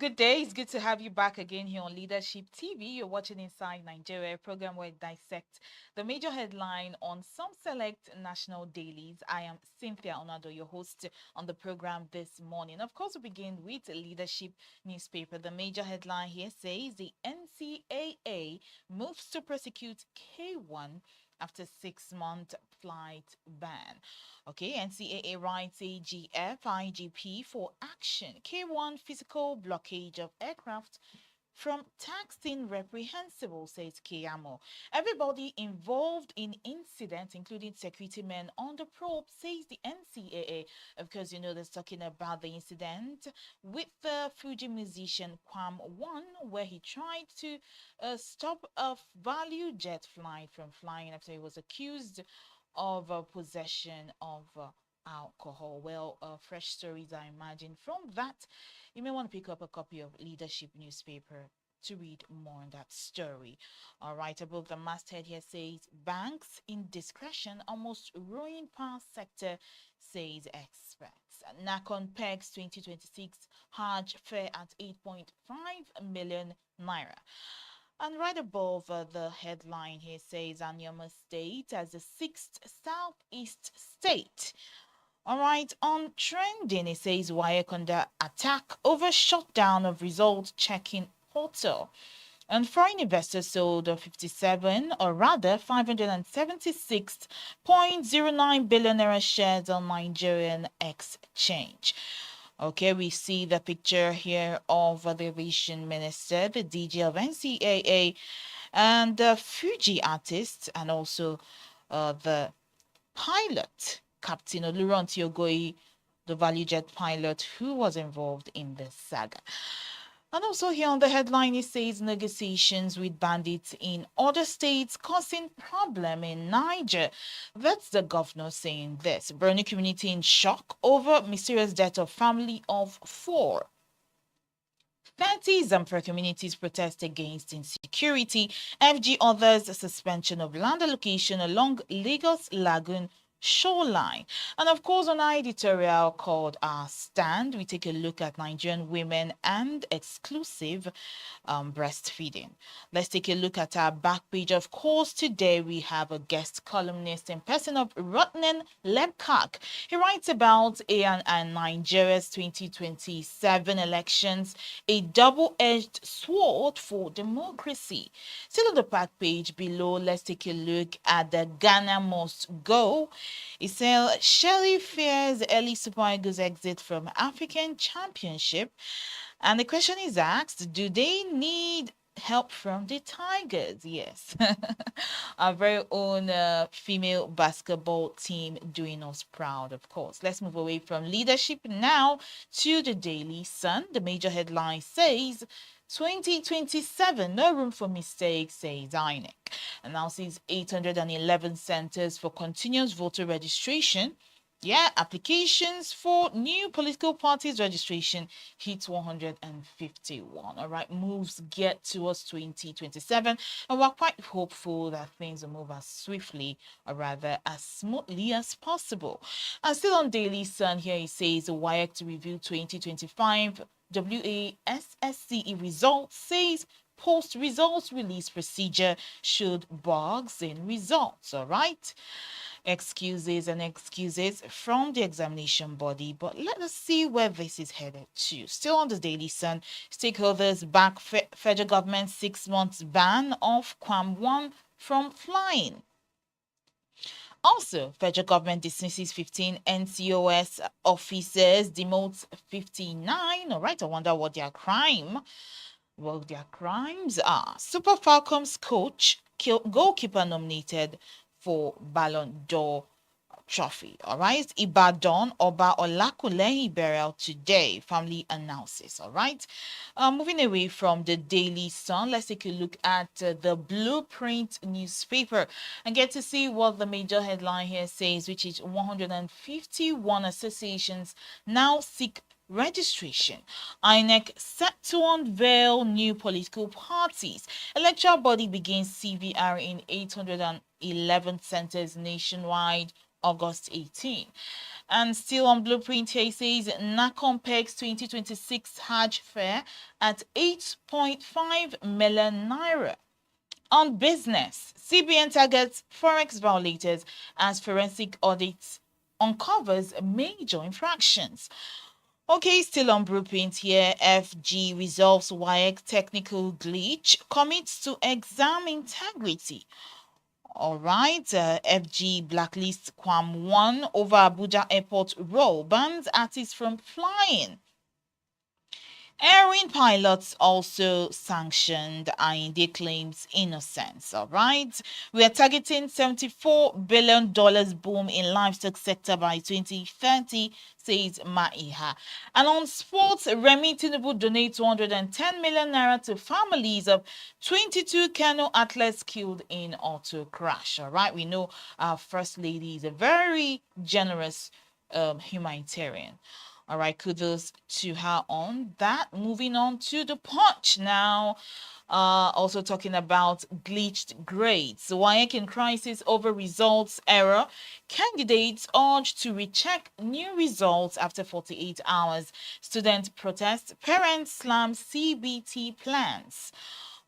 Good day. It's good to have you back again here on Leadership TV. You're watching Inside Nigeria, a program where we dissect the major headline on some select national dailies. I am Cynthia Onado, your host on the program this morning. Of course, we begin with Leadership newspaper. The major headline here says the NCAA moves to prosecute K1 after 6-month flight ban. Okay, NCAA writes AGF IGP for action. K1 physical blockage of aircraft from taxing reprehensible, says Keyamo. Everybody involved in incident, including security men on the probe, says the NCAA. Of course, you know, that's talking about the incident with the Fuji musician Kwam One, where he tried to stop a value jet flight from flying after he was accused of possession of alcohol. Well, fresh stories, I imagine. From that, you may want to pick up a copy of Leadership newspaper to read more on that story. All right, above the masthead here says banks indiscretion almost ruin power sector, says experts. Nakon pegs 2026 Hajj fare at 8.5 million naira. And right above the headline here says Anyama State as the sixth southeast state. All right, on trending, it says WAEC under attack over shutdown of result checking portal. And foreign investors sold 57, or rather 576.09 billion naira shares on Nigerian exchange. Okay, we see the picture here of the aviation minister, the DG of NCAA, and the Fuji artist, and also the pilot, Captain Oluranti Ogoyi, the value jet pilot who was involved in this saga. And also here on the headline, it says negotiations with bandits in other states causing problem in Niger. That's the governor saying this. Borno community in shock over mysterious death of family of 4. 30 Zamfara communities protest against insecurity. FG others suspension of land allocation along Lagos Lagoon shoreline. And of course, on our editorial called Our Stand, we take a look at Nigerian women and exclusive breastfeeding. Let's take a look at our back page. Of course, today we have a guest columnist in person of Rotnan Lebkak. He writes about and Nigeria's 2027 elections, a double-edged sword for democracy. Still on the back page below, let's take a look at the Ghana Must Go. It says Shelley fears early Super Eagles exit from African Championship. And the question is asked, do they need help from the Tigers? Yes. Our very own female basketball team doing us proud, of course. Let's move away from leadership now to the Daily Sun. The major headline says 2027, no room for mistakes, says INEC. Announces 811 centers for continuous voter registration. Yeah, applications for new political parties registration hits 151. All right, moves get towards 2027, and we're quite hopeful that things will move as swiftly, or rather as smoothly as possible. And still on Daily Sun here, it says WAEC to review 2025 WASSCE results, says post results release procedure should bugs in results. All right, excuses and excuses from the examination body, but let us see where this is headed to. Still on the Daily Sun, stakeholders back federal government 6 months ban of Kwam One from flying. Also, federal government dismisses 15 NCOS officers, demotes 59. All right, I wonder what their crimes are. Super Falcons coach, goalkeeper nominated for Ballon d'Or trophy. All right, Ibadan Oba Olakunle burial today. Family announces. All right, moving away from the Daily Sun, let's take a look at the Blueprint newspaper and get to see what the major headline here says, which is 151 associations now seek registration. INEC set to unveil new political parties. Electoral body begins CVR in 811 centers nationwide August 18. And still on Blueprint here, it says NACOMPEX 2026 Hajj Fair at 8.5 million naira. On business, CBN targets forex violators as forensic audits uncovers major infractions. Okay, still on Blueprint here, FG resolves WAEC technical glitch, commits to exam integrity. All right, FG blacklists Quam 1 over Abuja Airport role, bans artists from flying. Airwing pilots also sanctioned Ayinde claims innocence. All right. We are targeting $74 billion boom in livestock sector by 2030, says Maiha. And on sports, Remi Tinubu donates 210 million naira to families of 22 Kano athletes killed in auto crash. All right. We know our First Lady is a very generous humanitarian. All right, kudos to her on that. Moving on to the Punch now. Also talking about glitched grades. WAEC in crisis over results error. Candidates urged to recheck new results after 48 hours. Student protest. Parents slam CBT plans.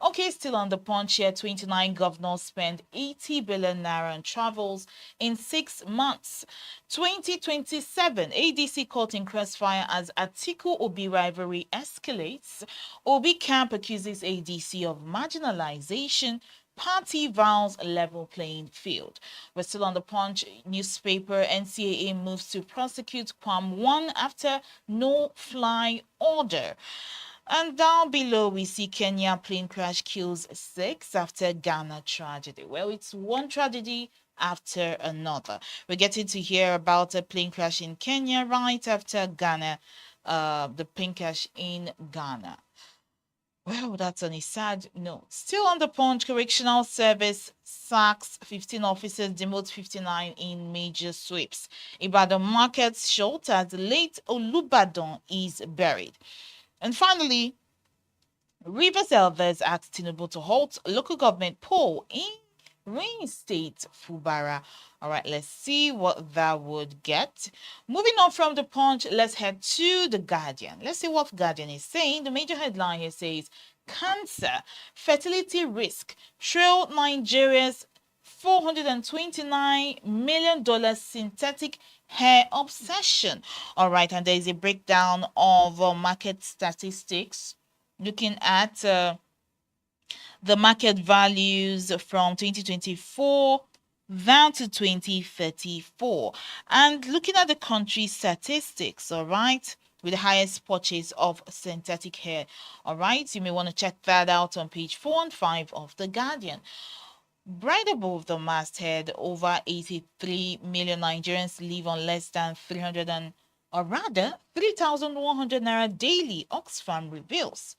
Okay, still on the Punch here, 29 governors spend 80 billion naira on travels in 6 months. 2027, ADC caught in crossfire as Atiku Obi rivalry escalates. Obi camp accuses ADC of marginalization. Party vows level playing field. We're still on the Punch newspaper. NCAA moves to prosecute Quam 1 after no fly order. And down below, we see Kenya plane crash kills 6 after Ghana tragedy. Well, it's one tragedy after another. We're getting to hear about a plane crash in Kenya right after Ghana, the plane crash in Ghana. Well, that's on a sad note. Still on the Punch, Correctional Service sacks 15 officers, demotes 59 in major sweeps. Ibadan markets short as late Olubadan is buried. And finally, Rivers Elders asked Tinubu to halt local government poll in reinstate Fubara. All right, let's see what that would get. Moving on from the Punch, let's head to the Guardian. Let's see what Guardian is saying. The major headline here says, cancer, fertility risk, trail Nigeria's $429 million synthetic hair obsession. All right, and there is a breakdown of market statistics looking at the market values from 2024 down to 2034. And looking at the country statistics, all right, with the highest purchase of synthetic hair. All right, you may want to check that out on page 4 and 5 of The Guardian. Right above the masthead, over 83 million Nigerians live on less than 3,100 naira daily, Oxfam reveals.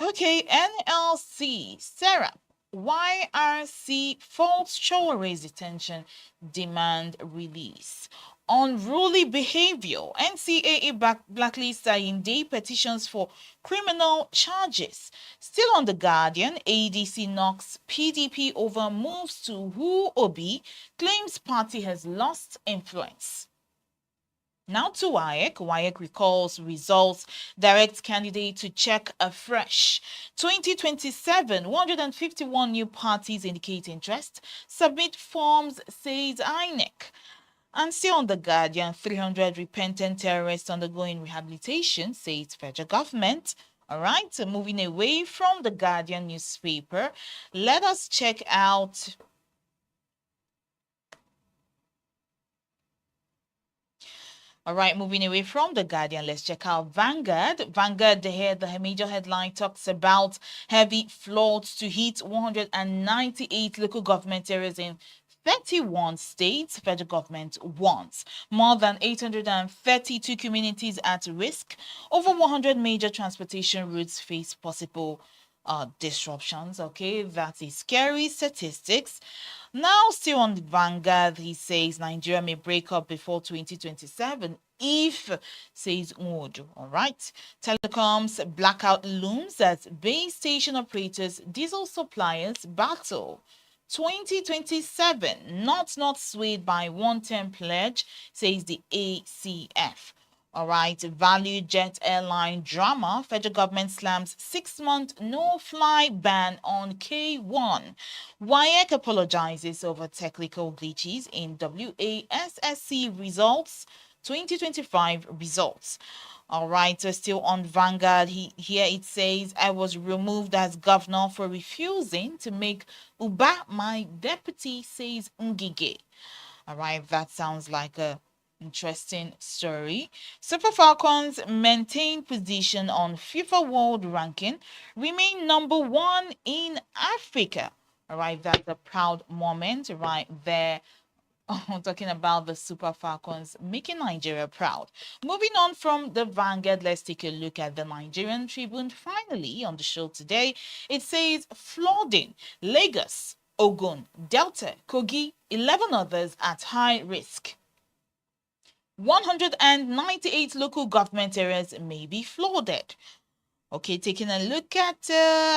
Okay, NLC, Serap, YRC faults Choware's detention, demand release. Unruly behavior, NCAA blacklists Ayinde petitions for criminal charges. Still on The Guardian, ADC knocks PDP over moves to who Obi, claims party has lost influence. Now to WAEC. WAEC recalls results, directs candidate to check afresh. 2027, 151 new parties indicate interest. Submit forms, says INEC. And still on The Guardian, 300 repentant terrorists undergoing rehabilitation, says federal government. All right, so moving away from The Guardian newspaper, let us check out All right, moving away from The Guardian, let's check out Vanguard. Vanguard, the major headline talks about heavy floods to hit 198 local government areas in 31 states. Federal government warns more than 832 communities at risk. Over 100 major transportation routes face possible disruptions. Okay, that's a scary statistics. Now, still on the Vanguard, he says Nigeria may break up before 2027 if, says Nwodo. All right. Telecoms blackout looms as base station operators, diesel suppliers battle. 2027, not swayed by one-term pledge, says the ACF. All right, value jet airline drama. Federal government slams 6-month no-fly ban on K1. WAEC apologizes over technical glitches in WASSC results. 2025 results. All right, so still on Vanguard, here it says, I was removed as governor for refusing to make Uba my deputy, says Ngige. All right, that sounds like a interesting story. Super Falcons maintain position on FIFA World Ranking, remain number 1 in Africa. All right, that's a proud moment right there. Talking about the Super Falcons making Nigeria proud. Moving on from the Vanguard, let's take a look at the Nigerian Tribune. Finally, on the show today, it says flooding, Lagos, Ogun, Delta, Kogi, 11 others at high risk. 198 local government areas may be flooded. Okay, taking a look at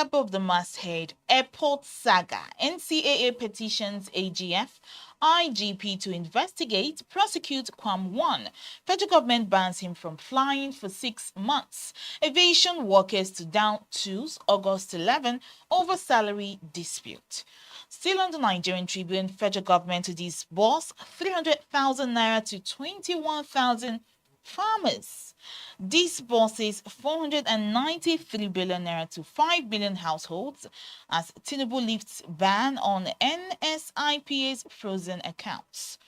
above the masthead, airport saga, NCAA petitions AGF, IGP to investigate, prosecute Kwam 1. Federal government bans him from flying for 6 months. Aviation workers to down tools August 11 over salary dispute. Still on the Nigerian Tribune, federal government to disburse 300,000 naira to 21,000 farmers. Disburses 493 billion naira to 5 billion households as Tinubu lifts ban on NSIPA's frozen accounts.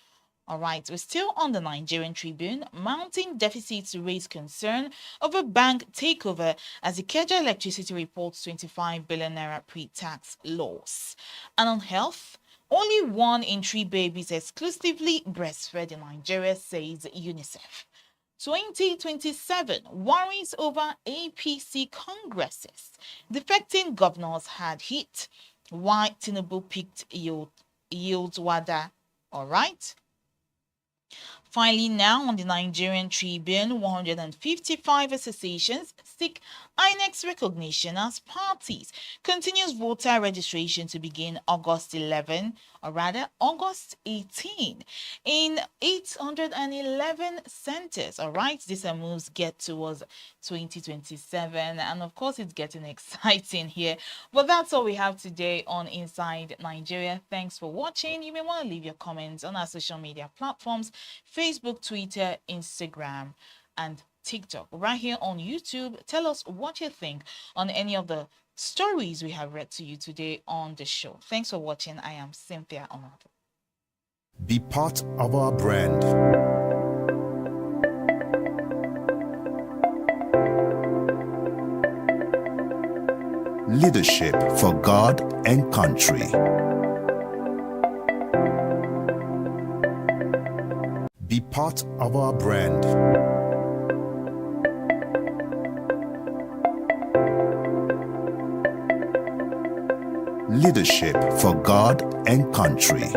All right, we're still on the Nigerian Tribune. Mounting deficits raise concern over bank takeover as Ikeja Electricity reports 25 billion naira pre-tax loss. And on health, only 1 in 3 babies exclusively breastfed in Nigeria, says UNICEF. 2027 worries over APC congresses. Defecting governors had hit. Why Tinubu picked yields WADA. All right. Finally, now on the Nigerian Tribune, 155 associations seek INEC's recognition as parties. Continues voter registration to begin August 11, or rather August 18, in 811 centers. All right, these are moves get towards 2027, and of course, it's getting exciting here. But that's all we have today on Inside Nigeria. Thanks for watching. You may want to leave your comments on our social media platforms: Facebook, Twitter, Instagram, and TikTok. Right here on YouTube, tell us what you think on any of the stories we have read to you today on the show. Thanks for watching. I am Cynthia Onodo. Be part of our brand. Leadership for God and country. Be part of our brand. Leadership for God and country.